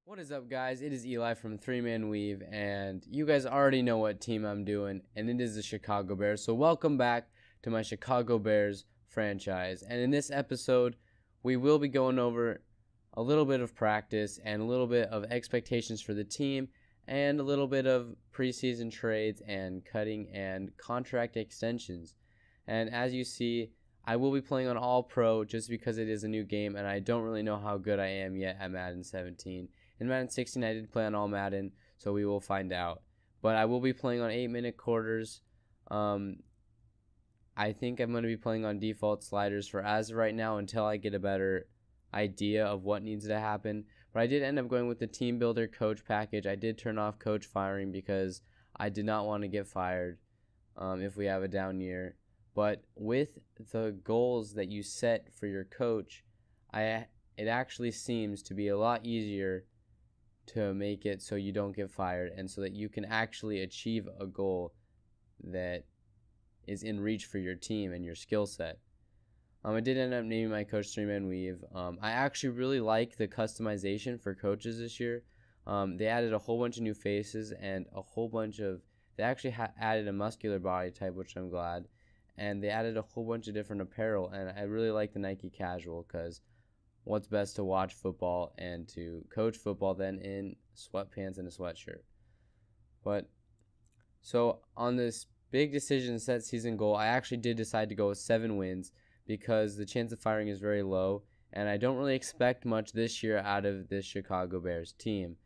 What is up, guys? It is Eli from 3-Man Weave, and you guys already know what team I'm doing, and it is the Chicago Bears. So welcome back to my Chicago Bears franchise. And in this episode, we will be going over a little bit of practice and a little bit of expectations for the team and a little bit of preseason trades and cutting and contract extensions. And as you see, I will be playing on All Pro just because it is a new game, and I don't really know how good I am yet at Madden 17. In Madden 16, I did play on all Madden, so we will find out. But I will be playing on 8-minute quarters. I think I'm going to be playing on default sliders for as of right now until I get a better idea of what needs to happen. But I did end up going with the team builder coach package. I did turn off coach firing because I did not want to get fired if we have a down year. But with the goals that you set for your coach, it actually seems to be a lot easier to make it so you don't get fired and so that you can actually achieve a goal that is in reach for your team and your skill set. I did end up naming my coach 3-Man Weave. I actually really like the customization for coaches this year. They added a whole bunch of new faces and a whole bunch of, they actually added a muscular body type, which I'm glad. And they added a whole bunch of different apparel, and I really like the Nike casual because what's best to watch football and to coach football than in sweatpants and a sweatshirt. But so on this big decision set season goal, I actually did decide to go with 7 wins because the chance of firing is very low, and I don't really expect much this year out of this Chicago Bears team.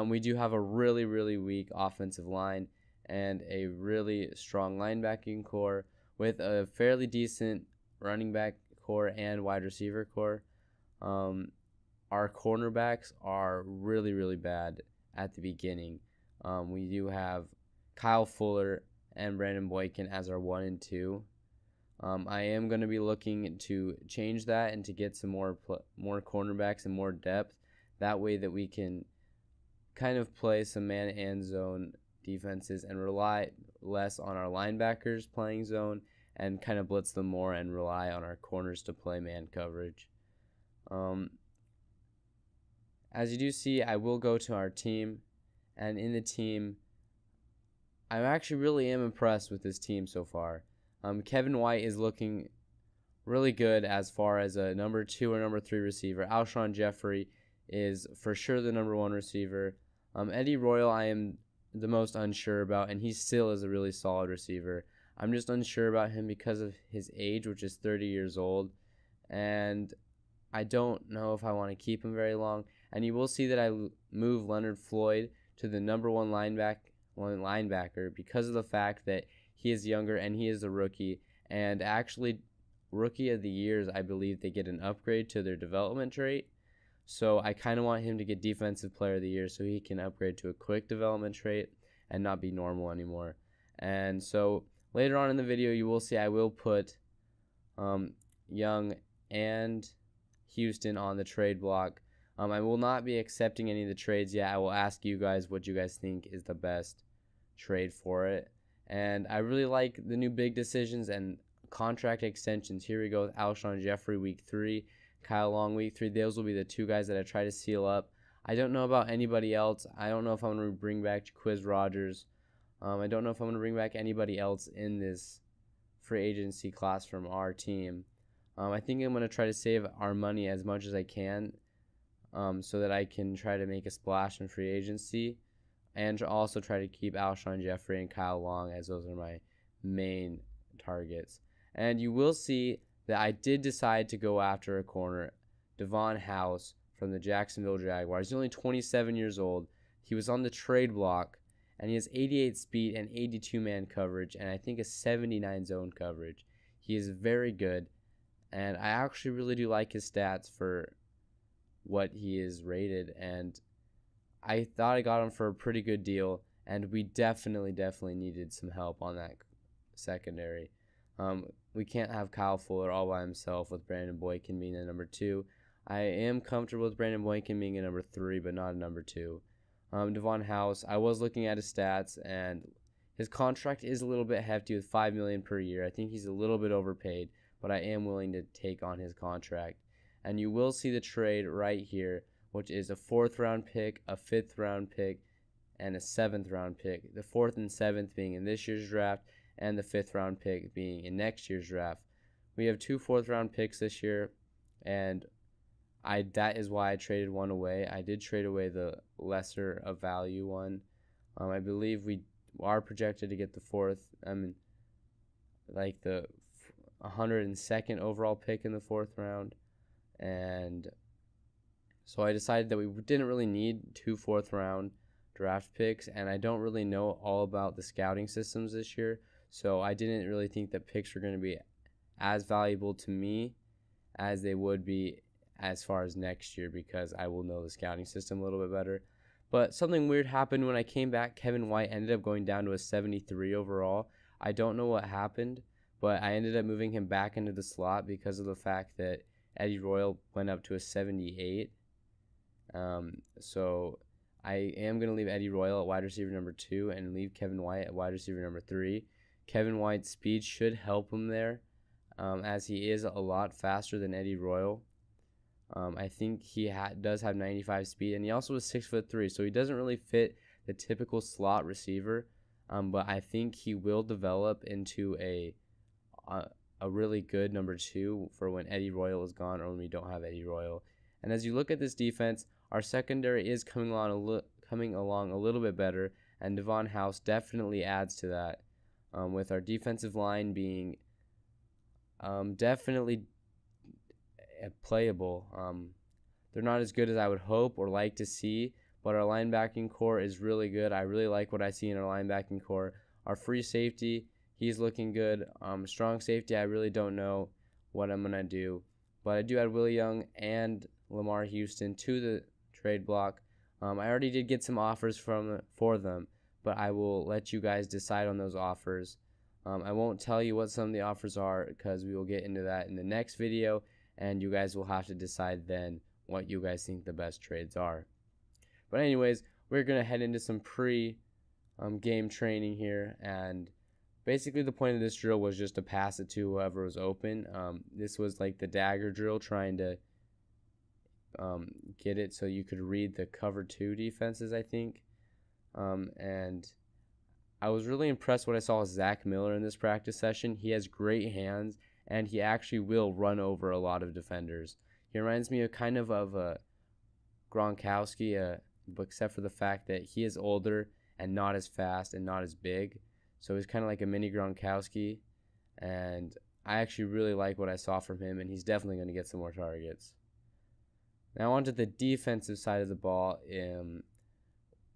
We do have a really, really weak offensive line and a really strong linebacking core with a fairly decent running back core and wide receiver core. Our cornerbacks are really, really bad at the beginning. We do have Kyle Fuller and Brandon Boykin as our 1 and 2. I am going to be looking to change that and to get some more cornerbacks and more depth. That way that we can kind of play some man and zone defenses and rely less on our linebackers playing zone and kind of blitz them more and rely on our corners to play man coverage. As you do see, I will go to our team, and in the team, I actually really am impressed with this team so far. Kevin White is looking really good as far as a number 2 or number 3 receiver. Alshon Jeffrey is for sure the number 1 receiver. Eddie Royal I am the most unsure about, and he still is a really solid receiver. I'm just unsure about him because of his age, which is 30 years old, and I don't know if I want to keep him very long. And you will see that I move Leonard Floyd to the number 1 linebacker because of the fact that he is younger and he is a rookie. And actually, rookie of the years, I believe they get an upgrade to their development trait. So I kind of want him to get defensive player of the year so he can upgrade to a quick development trait and not be normal anymore. And so later on in the video, you will see I will put Young and Houston on the trade block. I will not be accepting any of the trades yet. I will ask you guys what you guys think is the best trade for it. And I really like the new big decisions and contract extensions. Here we go with Alshon Jeffrey week 3, Kyle Long week 3. Those will be the 2 guys that I try to seal up. I don't know about anybody else. I don't know if I'm going to bring back Quiz Rogers. I don't know if I'm going to bring back anybody else in this free agency class from our team. I think I'm going to try to save our money as much as I can so that I can try to make a splash in free agency and also try to keep Alshon Jeffrey and Kyle Long as those are my main targets. And you will see that I did decide to go after a corner, Devon House from the Jacksonville Jaguars. He's only 27 years old. He was on the trade block, and he has 88 speed and 82 man coverage, and I think a 79 zone coverage. He is very good, and I actually really do like his stats for what he is rated, and I thought I got him for a pretty good deal, and we definitely needed some help on that secondary. We can't have Kyle Fuller all by himself with Brandon Boykin being a number 2. I am comfortable with Brandon Boykin being a number 3, but not a number 2. Devon House, I was looking at his stats, and His contract is a little bit hefty with $5 million per year. I think he's a little bit overpaid, but I am willing to take on his contract. And you will see the trade right here, which is a 4th round pick, a 5th round pick, and a 7th round pick. The 4th and 7th being in this year's draft, and the 5th round pick being in next year's draft. We have 2 4th round picks this year, and that is why I traded one away. I did trade away the lesser of value one. I believe we are projected to get the 4th, like the 102nd overall pick in the 4th round. And so I decided that we didn't really need 2 4th round draft picks, and I don't really know all about the scouting systems this year, so I didn't really think that picks were going to be as valuable to me as they would be as far as next year, because I will know the scouting system a little bit better. But something weird happened when I came back. Kevin White ended up going down to a 73 overall. I don't know what happened, but I ended up moving him back into the slot because of the fact that Eddie Royal went up to a 78. So I am going to leave Eddie Royal at wide receiver number 2 and leave Kevin White at wide receiver number 3. Kevin White's speed should help him there, as he is a lot faster than Eddie Royal. I think he does have 95 speed, and he also is 6'3", so he doesn't really fit the typical slot receiver. But I think he will develop into a really good number 2 for when Eddie Royal is gone or when we don't have Eddie Royal. And as you look at this defense, our secondary is coming along a little bit better, and Devon House definitely adds to that. With our defensive line being definitely playable. They're not as good as I would hope or like to see, but our linebacking core is really good. I really like what I see in our linebacking core. Our free safety, he's looking good. Strong safety, I really don't know what I'm going to do, but I do add Willie Young and Lamar Houston to the trade block. I already did get some offers for them, but I will let you guys decide on those offers. I won't tell you what some of the offers are because we will get into that in the next video, and you guys will have to decide then what you guys think the best trades are. But anyways, we're going to head into some pre-game training here, and basically the point of this drill was just to pass it to whoever was open. This was like the dagger drill, trying to get it so you could read the cover 2 defenses, I think. And I was really impressed what I saw with Zach Miller in this practice session. He has great hands, and he actually will run over a lot of defenders. He reminds me of kind of a Gronkowski, but except for the fact that he is older and not as fast and not as big. So he's kind of like a mini Gronkowski, and I actually really like what I saw from him, and he's definitely going to get some more targets. Now on to the defensive side of the ball.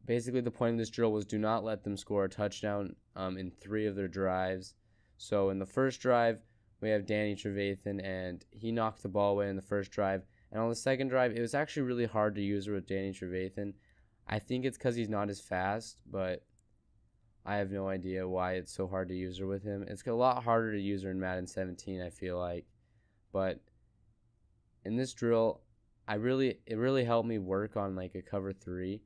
Basically the point of this drill was do not let them score a touchdown in 3 of their drives. So in the first drive, we have Danny Trevathan, and he knocked the ball away in the first drive. And on the second drive, it was actually really hard to use her with Danny Trevathan. I think it's because he's not as fast, but I have no idea why it's so hard to use her with him. It's a lot harder to use her in Madden 17, I feel like. But in this drill, it really helped me work on like a cover 3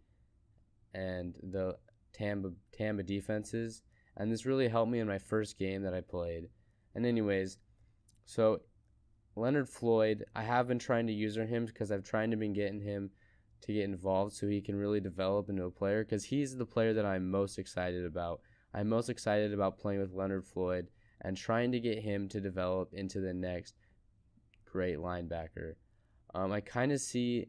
and the Tampa defenses, and this really helped me in my first game that I played. And anyways, so Leonard Floyd, I have been trying to use him because I've tried to been getting him to get involved so he can really develop into a player, because he's the player that I'm most excited about. I'm most excited about playing with Leonard Floyd and trying to get him to develop into the next great linebacker. I kind of see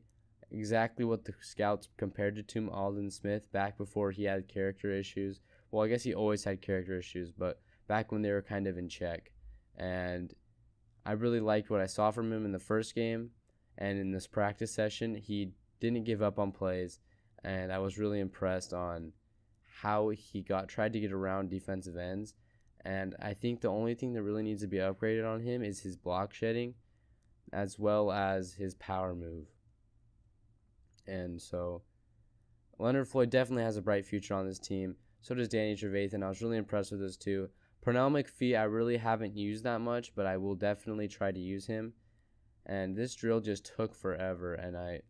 exactly what the scouts compared to Tim Alden Smith back before he had character issues. Well, I guess he always had character issues, but back when they were kind of in check. And I really liked what I saw from him in the first game, and in this practice session, he didn't give up on plays, and I was really impressed on how he tried to get around defensive ends. And I think the only thing that really needs to be upgraded on him is his block shedding, as well as his power move. And so Leonard Floyd definitely has a bright future on this team. So does Danny Trevathan. I was really impressed with this too. Pernell McPhee, I really haven't used that much, but I will definitely try to use him. And this drill just took forever, and I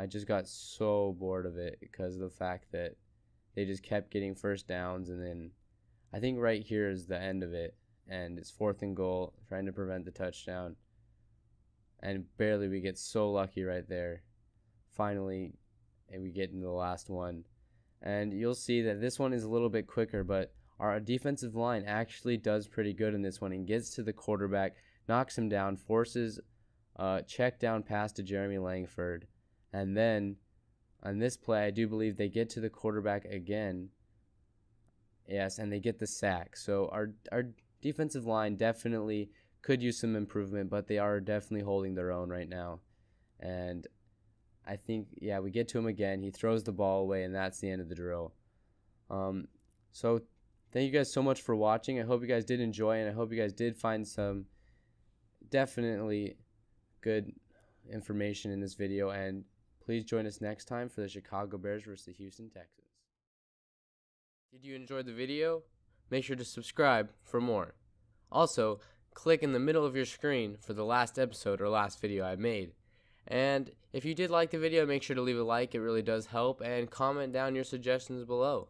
just got so bored of it because of the fact that they just kept getting first downs, and then I think right here is the end of it, and it's 4th and goal, trying to prevent the touchdown, and barely we get so lucky right there. Finally, and we get into the last one, and you'll see that this one is a little bit quicker, but our defensive line actually does pretty good in this one and gets to the quarterback, knocks him down, forces a check down pass to Jeremy Langford, and then on this play, I do believe they get to the quarterback again. Yes, and they get the sack. So our defensive line definitely could use some improvement, but they are definitely holding their own right now. And I think, yeah, we get to him again. He throws the ball away, and that's the end of the drill. So thank you guys so much for watching. I hope you guys did enjoy, and I hope you guys did find some definitely good information in this video. And please join us next time for the Chicago Bears versus the Houston Texans. Did you enjoy the video? Make sure to subscribe for more. Also, click in the middle of your screen for the last episode or last video I made. And if you did like the video, make sure to leave a like. It really does help. And comment down your suggestions below.